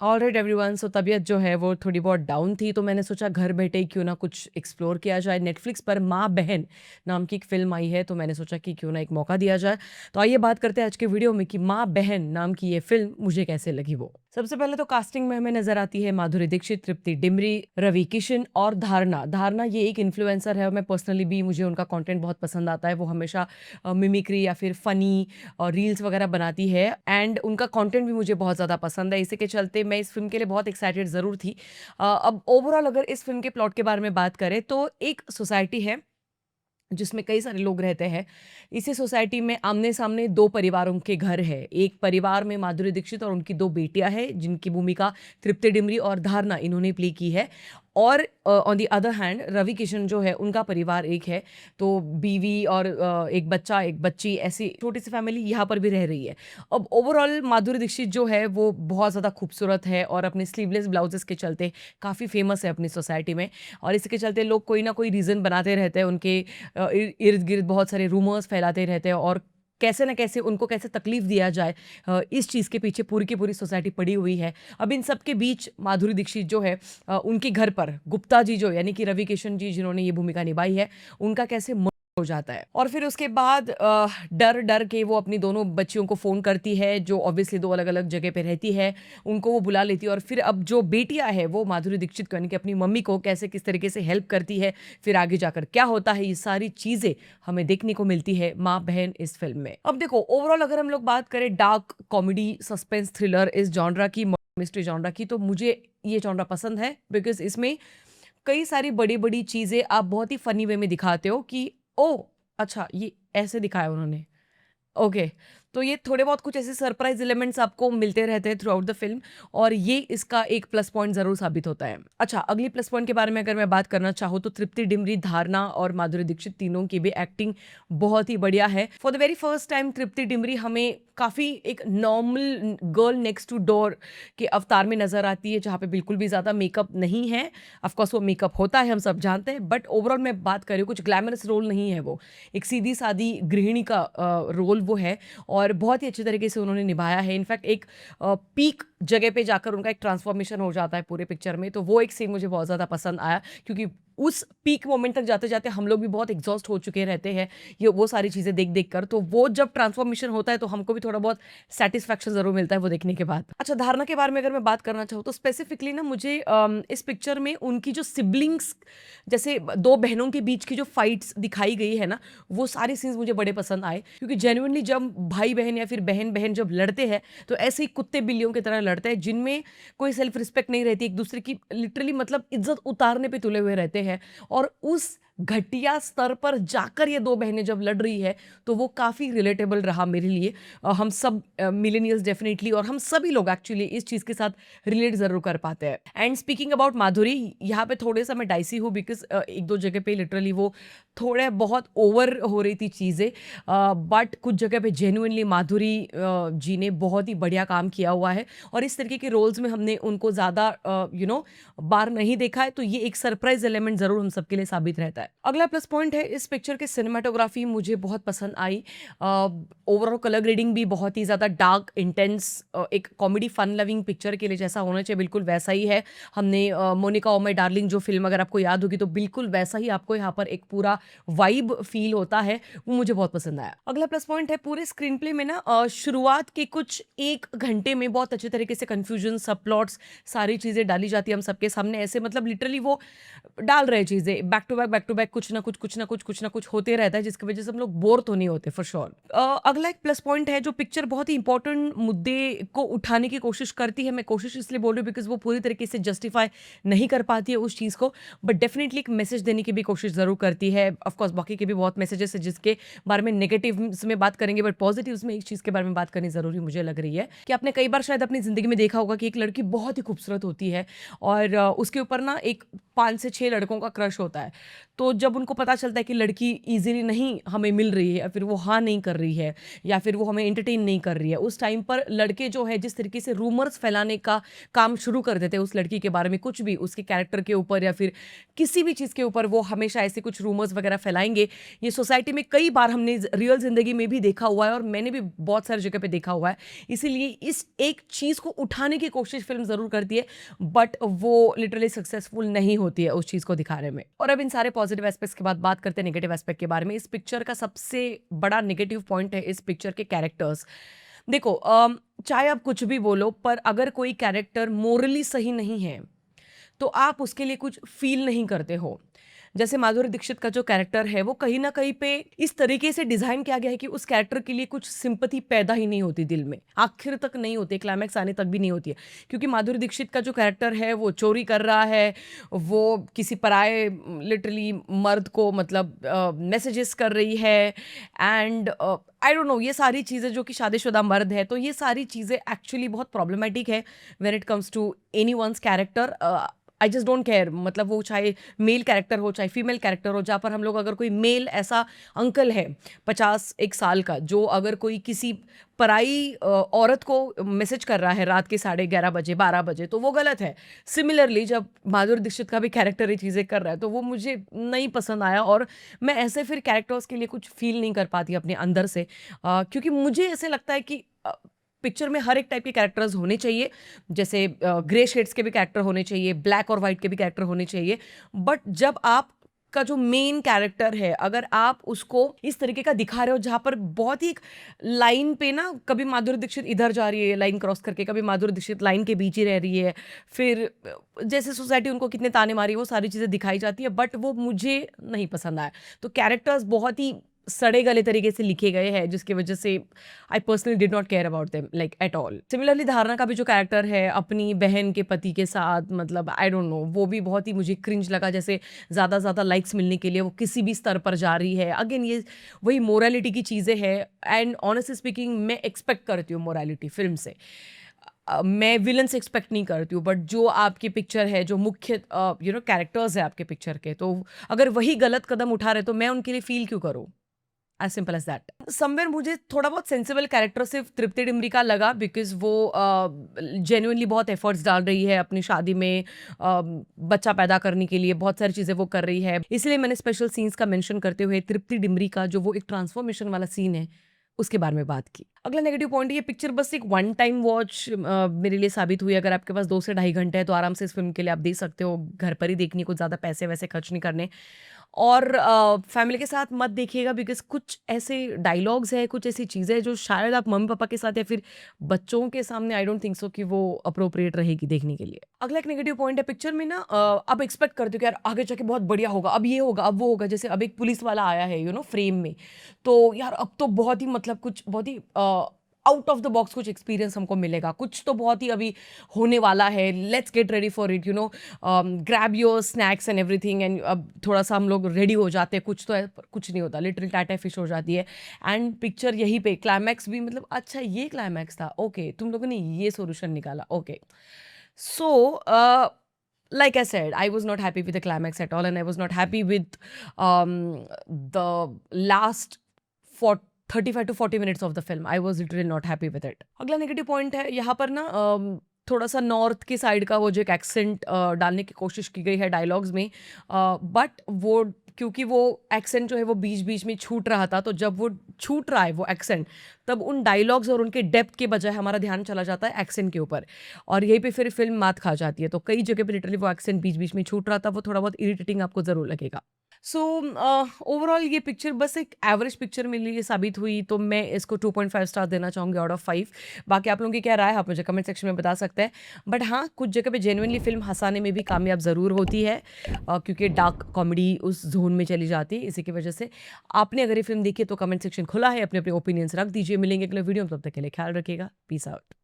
Alright everyone, सो तबीयत जो है वो थोड़ी बहुत डाउन थी, तो मैंने सोचा घर बैठे ही क्यों ना कुछ एक्सप्लोर किया जाए। नेटफ्लिक्स पर माँ बहन नाम की एक फ़िल्म आई है, तो मैंने सोचा कि क्यों ना एक मौका दिया जाए। तो आइए बात करते हैं आज के वीडियो में कि माँ बहन नाम की ये फ़िल्म मुझे कैसे लगी वो। सबसे पहले तो कास्टिंग में हमें नज़र आती है माधुरी दीक्षित, तृप्ति डिमरी, रवि किशन और धारणा। धारणा ये एक इन्फ्लुएंसर है और मैं पर्सनली भी मुझे उनका कंटेंट बहुत पसंद आता है। वो हमेशा मिमिक्री या फिर फ़नी और रील्स वगैरह बनाती है एंड उनका कंटेंट भी मुझे बहुत ज़्यादा पसंद है। इसी के चलते मैं इस फ़िल्म के लिए बहुत एक्साइटेड ज़रूर थी। अब ओवरऑल अगर इस फ़िल्म के प्लॉट के बारे में बात करें तो एक सोसाइटी है जिसमें कई सारे लोग रहते हैं। इसी सोसाइटी में आमने-सामने 2 परिवारों के घर हैं। एक परिवार में माधुरी दीक्षित और उनकी 2 बेटियाँ हैं, जिनकी भूमिका तृप्ति डिमरी और धारणा इन्होंने प्ले की है। और on the other hand Ravi Kishan जो है, उनका परिवार एक है। तो बीवी और एक बच्चा, एक बच्ची, ऐसी छोटी-सी फैमिली यहाँ पर भी रह रही है। अब ओवरऑल माधुरी दीक्षित जो है, वो बहुत ज़्यादा खूबसूरत है और अपने स्लीवलेस ब्लाउज़ेज़ के चलते काफ़ी फ़ेमस है अपनी सोसाइटी में। और इसके चलते लोग कोई ना कोई रीज़न बनाते रहते हैं उनके इर्द-गिर्द बहुत सारे रूमर्स फैलाते रहते हैं और कैसे न कैसे उनको कैसे तकलीफ दिया जाए, इस चीज़ के पीछे पूरी की पूरी सोसाइटी पड़ी हुई है। अब इन सब के बीच माधुरी दीक्षित जो है, उनके घर पर गुप्ता जी जो यानी कि रवि किशन जी जिन्होंने ये भूमिका निभाई है, उनका कैसे हो जाता है और फिर उसके बाद डर-डर के वो अपनी दोनों बच्चियों को फ़ोन करती है, जो ऑब्वियसली 2 अलग-अलग जगह पे रहती है। उनको वो बुला लेती है और फिर अब जो बेटियाँ हैं, वो माधुरी दीक्षित को यानी कि अपनी मम्मी को कैसे किस तरीके से हेल्प करती है, फिर आगे जाकर क्या होता है, ये सारी चीज़ें हमें देखने को मिलती है माँ-बहन इस फ़िल्म में। अब देखो ओवरऑल अगर हम लोग बात करें डार्क कॉमेडी, सस्पेंस, थ्रिलर इस जॉनरा की, मिस्ट्री जॉनरा की, तो मुझे ये जॉनरा पसंद है बिकॉज़ इसमें कई सारी बड़ी-बड़ी चीज़ें आप बहुत ही फ़नी वे में दिखाते हो कि ओह! अच्छा ये ऐसे दिखाया उन्होंने। ओके, तो ये थोड़े बहुत कुछ ऐसे सरप्राइज़ एलिमेंट्स आपको मिलते रहते हैं थ्रू आउट द फ़िल्म और ये इसका एक प्लस पॉइंट ज़रूर साबित होता है। अच्छा, अगली प्लस पॉइंट के बारे में अगर मैं बात करना चाहूँ तो तृप्ति डिमरी, धारणा और माधुरी दीक्षित तीनों की भी एक्टिंग बहुत ही बढ़िया है। For the very first time Tripti Dimri हमें काफ़ी एक normal girl next to door के अवतार में नज़र आती है, जहाँ पे बिल्कुल भी ज़्यादा मेकअप नहीं है। ऑफ कोर्स वो मेकअप होता है, हम सब जानते हैं, बट ओवरऑल मैं बात कर रही हूँ, कुछ ग्लैमरस रोल नहीं है वो। एक सीधी-सादी गृहिणी का रोल वो है और बहुत ही अच्छे तरीके से उन्होंने निभाया है। इनफैक्ट एक पीक जगह पे जाकर उनका एक ट्रांसफॉर्मेशन हो जाता है पूरे पिक्चर में, तो वो एक सीन मुझे बहुत ज़्यादा पसंद आया क्योंकि उस पीक मोमेंट तक जाते-जाते हम लोग भी बहुत एग्ज़ॉस्ट हो चुके रहते हैं, ये वो सारी चीज़ें देख-देख कर। तो वो जब ट्रांसफॉर्मेशन होता है, तो हमको भी थोड़ा बहुत सैटिस्फैक्शन ज़रूर मिलता है वो देखने के बाद। अच्छा, धारणा के बारे में अगर मैं बात करना चाहूँ, तो स्पेसिफिकली ना मुझे इस पिक्चर में उनकी जो सिब्लिंग्स जैसे 2 बहनों के बीच की जो फाइट्स दिखाई गई है ना, वो सारे सीन्स मुझे बड़े पसंद आए क्योंकि जेन्युइनली जब भाई-बहन या फिर बहन-बहन जब लड़ते हैं, तो ऐसे ही कुत्ते-बिल्लियों की तरह लड़ते हैं जिनमें कोई सेल्फ रिस्पेक्ट नहीं रहती, एक-दूसरे की लिटरली मतलब इज़्ज़त उतारने पे तुले हुए रहते हैं और उस घटिया स्तर पर जाकर ये 2 बहनें जब लड़ रही है, तो वो काफ़ी रिलेटेबल रहा मेरे लिए। हम सब मिलेनियल्स डेफिनिटली और हम सभी लोग एक्चुअली इस चीज़ के साथ रिलेट ज़रूर कर पाते हैं। एंड स्पीकिंग अबाउट माधुरी, यहाँ पे थोड़े-सा मैं डाइसी हूँ बिकॉज़ 1-2 जगह पे लिटरली वो थोड़े बहुत ओवर हो रही थी चीज़ें, बट कुछ जगह पे जेन्युइनली माधुरी जी ने बहुत ही बढ़िया काम किया हुआ है और इस तरीके के रोल्स में हमने उनको ज़्यादा बार नहीं देखा है, तो ये एक सरप्राइज़ एलिमेंट ज़रूर हम सबके लिए साबित रहता है। अगला प्लस पॉइंट है इस पिक्चर की सिनेमैटोग्राफी मुझे बहुत पसंद आई। ओवरऑल कलर ग्रेडिंग भी बहुत ही ज़्यादा डार्क, इंटेंस, एक कॉमेडी फन लविंग पिक्चर के लिए जैसा होना चाहिए बिल्कुल वैसा ही है। हमने मोनिका ओ माय डार्लिंग जो फ़िल्म अगर आपको याद होगी तो बिल्कुल वैसा ही आपको यहाँ पर एक पूरा वाइब फ़ील होता है, वो मुझे बहुत पसंद आया। अगला प्लस पॉइंट है पूरे स्क्रीन प्ले में ना, शुरुआत के कुछ 1 घंटे में बहुत अच्छे तरीके से कन्फ्यूजन, सबप्लॉट्स सारी चीज़ें डाली जाती है हम सबके सामने, ऐसे मतलब लिटरली वो डाल रहे चीज़ें बैक टू बैक कुछ ना कुछ, कुछ ना कुछ, कुछ ना कुछ होते रहता है जिसकी वज़ह से हम लोग बोर तो नहीं होते फॉर श्योर। अगला एक प्लस पॉइंट है जो पिक्चर बहुत ही इंपॉर्टेंट मुद्दे को उठाने की कोशिश करती है। मैं कोशिश इसलिए बोल रही हूँ बिकॉज़ वो पूरी तरीके से जस्टिफाई नहीं कर पाती है उस चीज़ को, बट डेफिनिटली एक मैसेज देने की भी कोशिश ज़रूर करती है। ऑफ कोर्स बाकी के भी बहुत मैसेजेस हैं जिसके बारे में नेगेटिव्स में बात करेंगे, बट पॉजिटिव्स में एक चीज़ के बारे में बात करनी ज़रूरी मुझे लग रही है कि आपने कई बार शायद अपनी ज़िंदगी में देखा होगा कि एक लड़की बहुत ही खूबसूरत होती है और उसके ऊपर ना एक 5 से 6 लड़कों का क्रश होता है। तो जब उनको पता चलता है कि लड़की ईज़िली नहीं हमें मिल रही है या फिर वो हाँ नहीं कर रही है या फिर वो हमें एंटरटेन नहीं कर रही है, उस टाइम पर लड़के जो है जिस तरीके से रूमर्स फैलाने का काम शुरू कर देते हैं उस लड़की के बारे में, कुछ भी उसके कैरेक्टर के ऊपर या फिर किसी भी चीज़ के ऊपर वो हमेशा ऐसे कुछ रूमर्स वगैरह फैलाएँगे। ये सोसाइटी में कई बार हमने रियल ज़िंदगी में भी देखा हुआ है और मैंने भी बहुत सारी जगह पे देखा हुआ है। इसीलिए इस एक चीज़ को उठाने की कोशिश फ़िल्म ज़रूर करती है, बट वो लिटरली सक्सेसफुल नहीं होती है उस चीज़ को दिखाने में। और अब इन सारे पॉजिटिव एस्पेक्ट्स के बाद बात करते हैं नेगेटिव एस्पेक्ट के बारे में। इस पिक्चर का सबसे बड़ा नेगेटिव पॉइंट है इस पिक्चर के कैरेक्टर्स। देखो चाहे आप कुछ भी बोलो, पर अगर कोई कैरेक्टर मोरली सही नहीं है, तो आप उसके लिए कुछ फ़ील नहीं करते हो। जैसे माधुरी दीक्षित का जो कैरेक्टर है, वो कहीं न कहीं पे इस तरीके से डिज़ाइन किया गया है कि उस कैरेक्टर के लिए कुछ सिम्पैथी पैदा ही नहीं होती दिल में। आखिर तक नहीं होती, क्लाइमैक्स आने तक भी नहीं होती है। क्योंकि माधुरी दीक्षित का जो कैरेक्टर है, वो चोरी कर रहा है, वो किसी पराये लिटरली मर्द को मतलब मैसेजेस कर रही है एंड आई डोंट नो, ये सारी चीज़ें जो कि शादीशुदा मर्द है, तो ये सारी चीज़ें एक्चुअली बहुत प्रॉब्लमैटिक है when it comes to anyone's character. I just don't care, मतलब वो चाहे मेल कैरेक्टर हो चाहे फीमेल कैरेक्टर हो, जहाँ पर हम लोग अगर कोई मेल ऐसा अंकल है 51 साल का, जो अगर कोई किसी पराई औरत को मैसेज कर रहा है रात के 11:30 बजे 12 बजे, तो वो गलत है। सिमिलरली जब माधुरी दीक्षित का भी कैरेक्टर ये चीज़ें कर रहा है, तो वो मुझे नहीं पसंद आया और मैं ऐसे फिर कैरेक्टर्स के लिए कुछ फील नहीं कर पाती अपने अंदर से, क्योंकि मुझे ऐसे लगता है कि पिक्चर में हर एक टाइप के कैरेक्टर्स होने चाहिए। जैसे ग्रे शेड्स के भी कैरेक्टर होने चाहिए, ब्लैक और वाइट के भी कैरेक्टर होने चाहिए। बट जब आप का जो मेन कैरेक्टर है, अगर आप उसको इस तरीके का दिखा रहे हो जहाँ पर बहुत ही एक लाइन पे ना, कभी माधुरी दीक्षित इधर जा रही है लाइन क्रॉस करके, कभी माधुरी दीक्षित लाइन के बीच ही रह रही है, फिर जैसे सोसाइटी उनको कितने ताने मारी, वो सारी चीज़ें दिखाई जाती है, बट वो मुझे नहीं पसंद आया। तो कैरेक्टर्स बहुत ही सड़े गले तरीके से लिखे गए हैं, जिसकी वजह से I personally did not care about them like at all. Similarly धारणा का भी जो कैरेक्टर है अपनी बहन के पति के साथ, मतलब आई डोंट नो, वो भी बहुत ही मुझे क्रिंज लगा। जैसे ज़्यादा लाइक्स मिलने के लिए वो किसी भी स्तर पर जा रही है। अगेन ये वही मोरालिटी की चीज़ें हैं, एंड ऑनेस्टली स्पीकिंग मैं एक्सपेक्ट करती हूँ मोरालिटी फिल्म से। मैं विलन से एक्सपेक्ट नहीं करती हूँ, बट जो आपकी पिक्चर है, जो मुख्य कैरेक्टर्स है आपके पिक्चर के, तो अगर वही गलत कदम उठा रहे तो मैं उनके लिए फील क्यों करूँ? As simple as that. Somewhere मुझे थोड़ा बहुत सेंसिबल कैरेक्टर सिर्फ तृप्ति डिमरी का लगा, बिकॉज वो जेन्युइनली बहुत एफर्ट्स डाल रही है अपनी शादी में, बच्चा पैदा करने के लिए बहुत सारी चीज़ें वो कर रही है। इसलिए मैंने स्पेशल सीन्स का मेंशन करते हुए तृप्ति डिमरी का जो वो एक ट्रांसफॉर्मेशन वाला सीन है उसके बारे में बात की। अगला नेगेटिव पॉइंट, ये पिक्चर बस एक वन टाइम वॉच मेरे लिए साबित हुई। अगर आपके पास 2 से ढाई घंटे है तो आराम से इस फिल्म के लिए आप दे सकते हो, घर पर ही देखनी, कुछ ज़्यादा पैसे वैसे खर्च नहीं करने। और फैमिली के साथ मत देखिएगा, बिकॉज़ कुछ ऐसे डायलॉग्स हैं, कुछ ऐसी चीज़ें हैं जो शायद आप मम्मी-पापा के साथ या फिर बच्चों के सामने आई डोंट थिंक सो कि वो अप्रोप्रिएट रहेगी देखने के लिए। अगला एक नेगेटिव पॉइंट है पिक्चर में ना, आप एक्सपेक्ट करते हो कि यार आगे जाके बहुत बढ़िया होगा, अब ये होगा, अब वो होगा। जैसे अब एक पुलिस वाला आया है फ्रेम में, तो यार अब तो बहुत ही मतलब कुछ बहुत ही आउट ऑफ द बॉक्स कुछ एक्सपीरियंस हमको मिलेगा, कुछ तो बहुत ही अभी होने वाला है, let's get ready for it, grab your snacks and everything, and अब थोड़ा सा हम लोग रेडी हो जाते हैं, कुछ तो है पर कुछ नहीं होता, लिटरली टाटा फिश हो जाती है। एंड पिक्चर यहीं पे क्लाइमैक्स भी, मतलब अच्छा ये क्लाइमैक्स था, ओके तुम लोगों ने ये सोल्यूशन निकाला, okay. So like I said, I was not happy with the climax at all, and I was not happy with the last for 35 to 40 minutes of the film. I was literally not happy with it. अगला negative point है यहाँ पर ना, थोड़ा सा north की side का वो जो एक एक्सेंट डालने की कोशिश की गई है डायलॉग्स में, बट वो क्योंकि वो एक्सेंट जो है वो बीच बीच में छूट रहा था, तो जब वो छूट रहा है वो एक्सेंट, तब उन डायलॉग्स और उनके डेप्थ के बजाय हमारा ध्यान चला जाता है एक्सेंट के ऊपर, और यहीं पे फिर फिल्म मात खा जाती है। तो कई जगह पे लिटरली वो एक्सेंट बीच बीच में छूट रहा था, वो थोड़ा बहुत इरिटेटिंग आपको ज़रूर लगेगा। सो ओवरऑल ये पिक्चर बस एक एवरेज पिक्चर मेरे लिए साबित हुई, तो मैं इसको 2.5 स्टार देना चाहूँगी आउट ऑफ 5। बाकी आप लोगों की क्या राय है आप मुझे कमेंट सेक्शन में बता सकते हैं। बट हाँ, कुछ जगह पे जेन्युइनली फिल्म हंसाने में भी कामयाब ज़रूर होती है, क्योंकि डार्क कॉमेडी उस जोन में चली जाती है। इसी की वजह से आपने अगर ये फिल्म देखी है तो कमेंट सेक्शन खुला है, अपने अपने ओपिनियंस रख दीजिए। मिलेंगे अगले वीडियो में, तब तक के लिए ख्याल रखिएगा। Peace out.